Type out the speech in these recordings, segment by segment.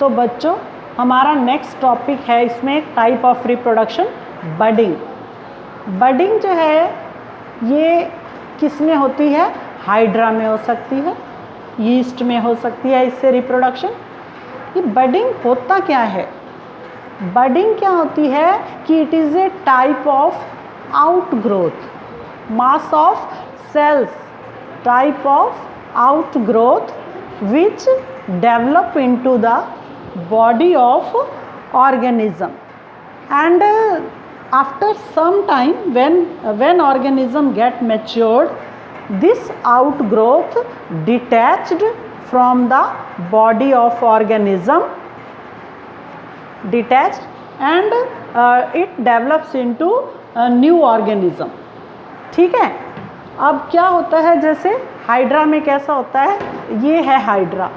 तो बच्चों हमारा नेक्स्ट टॉपिक है इसमें type of reproduction budding. Budding जो है ये किस में होती है? हाइड्रा में हो सकती है, यीस्ट में हो सकती है इससे रिप्रोडक्शन। ये बडिंग होता क्या है? बडिंग क्या होती है कि it is A type of outgrowth, mass of cells, type of outgrowth which develop into the body of organism, and after some time when organism get matured, this outgrowth detached from the body of organism, detached, and it develops into a new organism। ठीक है। अब क्या होता है, जैसे hydra में कैसा होता है, ये है हाइड्रा,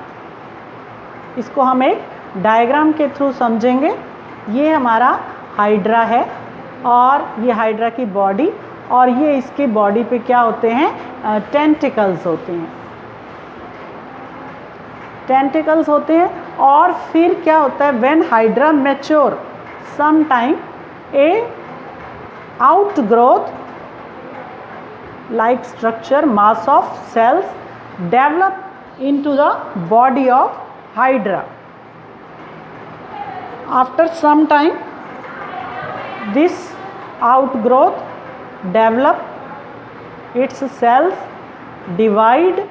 इसको हम एक डायग्राम के थ्रू समझेंगे। ये हमारा हाइड्रा है और ये हाइड्रा की बॉडी, और ये इसके बॉडी पे क्या होते हैं? टेंटिकल्स होते हैं, टेंटिकल्स होते हैं। और फिर क्या होता है, when hydra mature some time a outgrowth like structure, mass of cells develop into the body of hydra. After some time this outgrowth develop, its cells divide,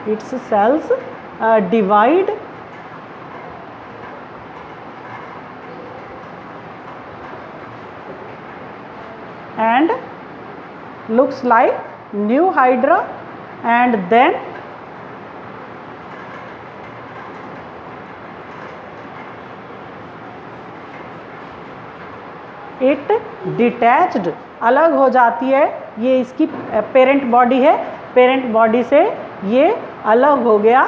its cells divide and looks like new hydra, and then it detached, अलग हो जाती है। ये इसकी parent body है, parent body से ये अलग हो गया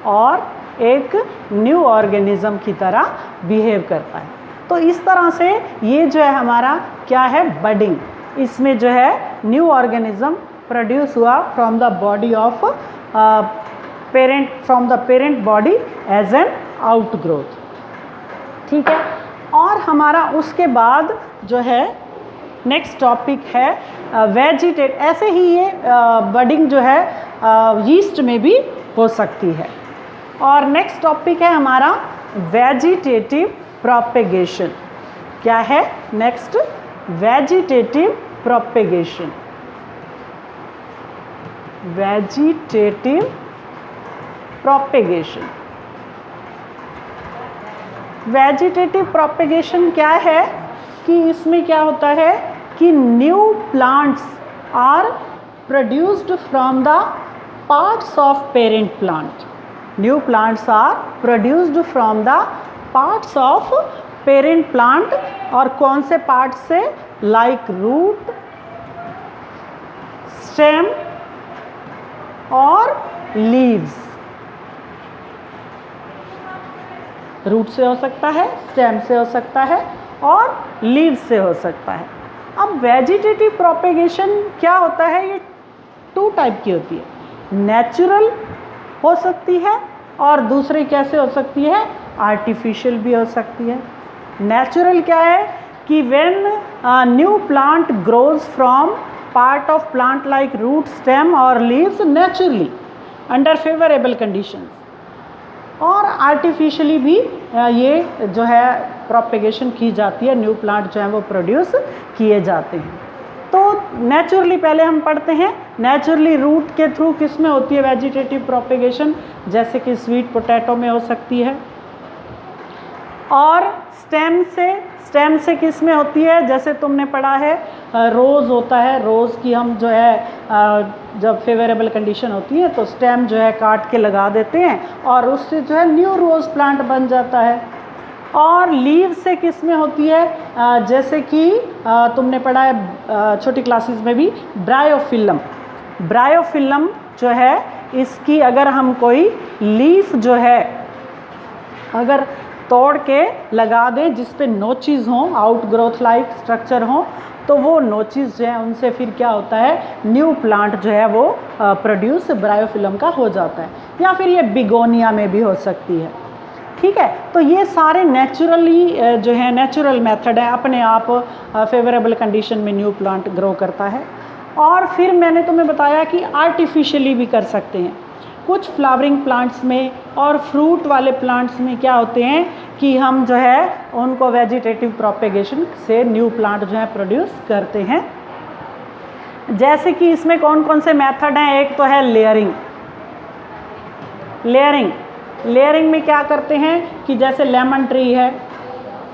और एक न्यू ऑर्गेनिज्म की तरह बिहेव करता है। तो इस तरह से ये जो है हमारा क्या है? बडिंग। इसमें जो है न्यू ऑर्गेनिज्म प्रोड्यूस हुआ from the body of parent, from the parent body as an outgrowth. ठीक है। और हमारा उसके बाद जो है नेक्स्ट टॉपिक है वेजिटेट। ऐसे ही ये बडिंग जो है यीस्ट में भी हो सकती है। और नेक्स्ट टॉपिक है हमारा वेजिटेटिव प्रोपेगेशन। क्या है next? Vegetative propagation. Vegetative propagation. Vegetative propagation क्या है कि इसमें क्या होता है कि new plants are produced from the parts of parent plant. New plants are produced from the parts of parent plant. और कौन से पार्ट से? लाइक रूट, स्टेम और लीव्स। रूट से हो सकता है, स्टेम से हो सकता है और लीव्स से हो सकता है। अब वेजिटेटिव प्रोपेगेशन क्या होता है? ये 2 टाइप की होती है। नेचुरल हो सकती है और दूसरी कैसे हो सकती है? आर्टिफिशियल भी हो सकती है। नेचुरल क्या है कि when new plant grows from part of plant like root, stem और leaves naturally under favourable conditions. और आर्टिफिशियली भी ये जो है प्रोपेगेशन की जाती है, न्यू प्लांट जो है वो प्रोड्यूस किए जाते हैं। तो नेचुरली पहले हम पढ़ते हैं। नेचुरली रूट के थ्रू किस में होती है वेजिटेटिव प्रोपेगेशन? जैसे कि स्वीट पोटैटो में हो सकती है। और स्टेम से किस में होती है? जैसे तुमने पढ़ा है रोज़ होता है, रोज़ की हम जो है जब फेवरेबल कंडीशन होती है तो स्टेम जो है काट के लगा देते हैं और उससे जो है न्यू रोज़ प्लांट बन जाता है। और लीव से किस में होती है? जैसे कि तुमने पढ़ा है छोटी क्लासेस में भी ब्रायोफिलम। ब्रायोफिलम जो है इसकी अगर हम कोई लीफ जो है अगर तोड़ के लगा दें जिस पे नोचेस हों, आउटग्रोथ लाइक स्ट्रक्चर हों, तो वो नोचिस जो है उनसे फिर क्या होता है, न्यू प्लांट जो है वो प्रोड्यूस ब्रायोफिलम का हो जाता है, या फिर ये बिगोनिया में भी हो सकती है। ठीक है, तो ये सारे नेचुरली जो है नेचुरल मेथड है, अपने आप फेवरेबल कंडीशन में न्यू प्लांट ग्रो करता है। और फिर मैंने तुम्हें बताया कि आर्टिफिशियली भी कर सकते हैं। कुछ फ्लावरिंग प्लांट्स में और फ्रूट वाले प्लांट्स में क्या होते हैं कि हम जो है उनको वेजिटेटिव प्रोपेगेशन से न्यू प्लांट जो है प्रोड्यूस करते हैं। जैसे कि इसमें कौन कौन से मेथड हैं, एक तो है लेयरिंग। लेयरिंग में क्या करते हैं कि जैसे लेमन ट्री है,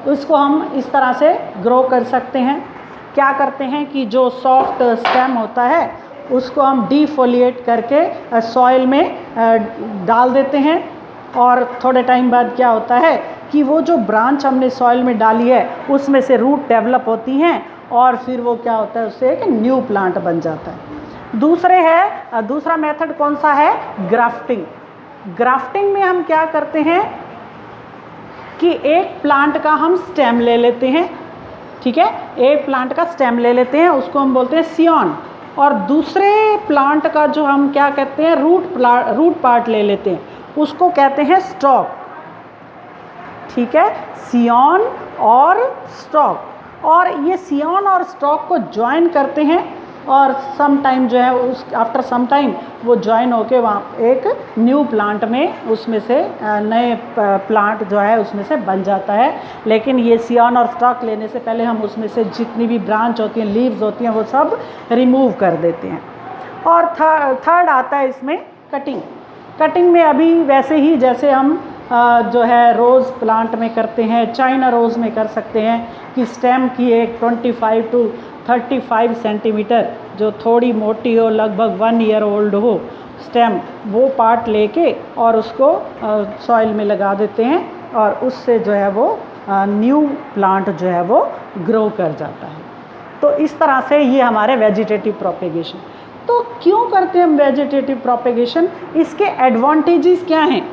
उसको हम इस तरह से ग्रो कर सकते हैं। क्या करते हैं कि जो सॉफ्ट स्टेम होता है उसको हम डिफोलिएट करके सॉइल में डाल देते हैं, और थोड़े टाइम बाद क्या होता है कि वो जो ब्रांच हमने सॉइल में डाली है उसमें से रूट डेवलप होती हैं, और फिर वो क्या होता है, उससे एक न्यू प्लांट बन जाता है। दूसरा मेथड कौन सा है, ग्राफ्टिंग। ग्राफ्टिंग में हम क्या करते हैं कि एक प्लांट का हम स्टेम ले लेते हैं, ठीक है, एक प्लांट का स्टेम ले लेते हैं, उसको हम बोलते हैं सियॉन, और दूसरे प्लांट का जो हम क्या कहते हैं रूट पार्ट ले लेते हैं, उसको कहते हैं स्टॉक। ठीक है, सियॉन और स्टॉक, और ये सियॉन और स्टॉक को ज्वाइन करते हैं, और सम टाइम जो है उस आफ्टर सम टाइम वो ज्वाइन होके वहाँ एक न्यू प्लांट में उसमें से नए प्लांट जो है उसमें से बन जाता है। लेकिन ये सियॉन और स्टॉक लेने से पहले हम उसमें से जितनी भी ब्रांच होती हैं, लीव्स होती हैं, वो सब रिमूव कर देते हैं। और थर्ड आता है इसमें कटिंग में अभी वैसे ही जैसे हम जो है रोज़ प्लांट में करते हैं, चाइना रोज़ में कर सकते हैं कि स्टेम की एक 25 to 35 सेंटीमीटर जो थोड़ी मोटी हो, लगभग 1 ईयर ओल्ड हो स्टेम, वो पार्ट लेके और उसको सॉइल में लगा देते हैं, और उससे जो है वो न्यू प्लांट जो है वो ग्रो कर जाता है। तो इस तरह से ये हमारे वेजिटेटिव प्रोपेगेशन। तो क्यों करते हैं हम वेजिटेटिव प्रोपेगेशन, इसके एडवांटेजेस क्या हैं?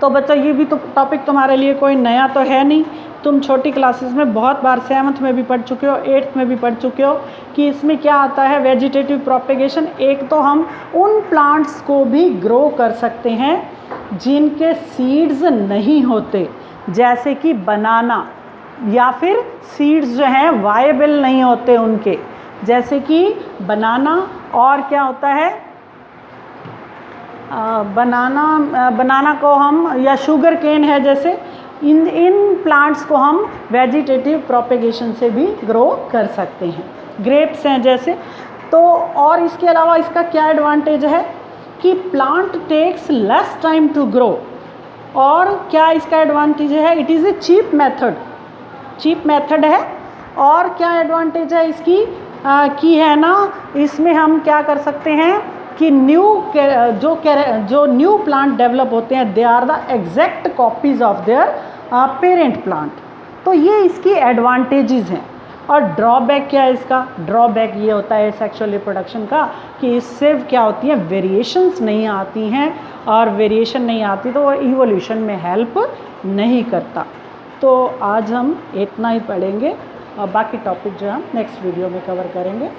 तो बच्चों ये भी तो टॉपिक तुम्हारे लिए कोई नया तो है नहीं, तुम छोटी क्लासेस में बहुत बार 7th में भी पढ़ चुके हो, 8th में भी पढ़ चुके हो कि इसमें क्या आता है वेजिटेटिव प्रोपेगेशन। एक तो हम उन प्लांट्स को भी ग्रो कर सकते हैं जिनके सीड्स नहीं होते, जैसे कि बनाना, या फिर सीड्स जो हैं वायबल नहीं होते उनके, जैसे कि बनाना, और क्या होता है बनाना को हम, या शुगर केन है, जैसे इन प्लांट्स को हम वेजिटेटिव प्रोपेगेशन से भी ग्रो कर सकते हैं। ग्रेप्स हैं जैसे। तो और इसके अलावा इसका क्या एडवांटेज है कि plant takes less time to grow, और क्या इसका एडवांटेज है, it is a cheap method है। और क्या एडवांटेज है इसकी कि है ना, इसमें हम क्या कर सकते हैं कि जो न्यू प्लांट डेवलप होते हैं, they are the exact copies of their parent plant. तो ये इसकी एडवांटेजेस हैं। और ड्रॉबैक क्या है इसका? ड्रॉबैक ये होता है सेक्सुअल रिप्रोडक्शन का कि इससे क्या होती है, वेरिएशंस नहीं आती हैं, और वेरिएशन नहीं आती तो वो इवोल्यूशन में हेल्प नहीं करता। तो आज हम इतना ही पढ़ेंगे, और बाकी टॉपिक जो हम नेक्स्ट वीडियो में कवर करेंगे।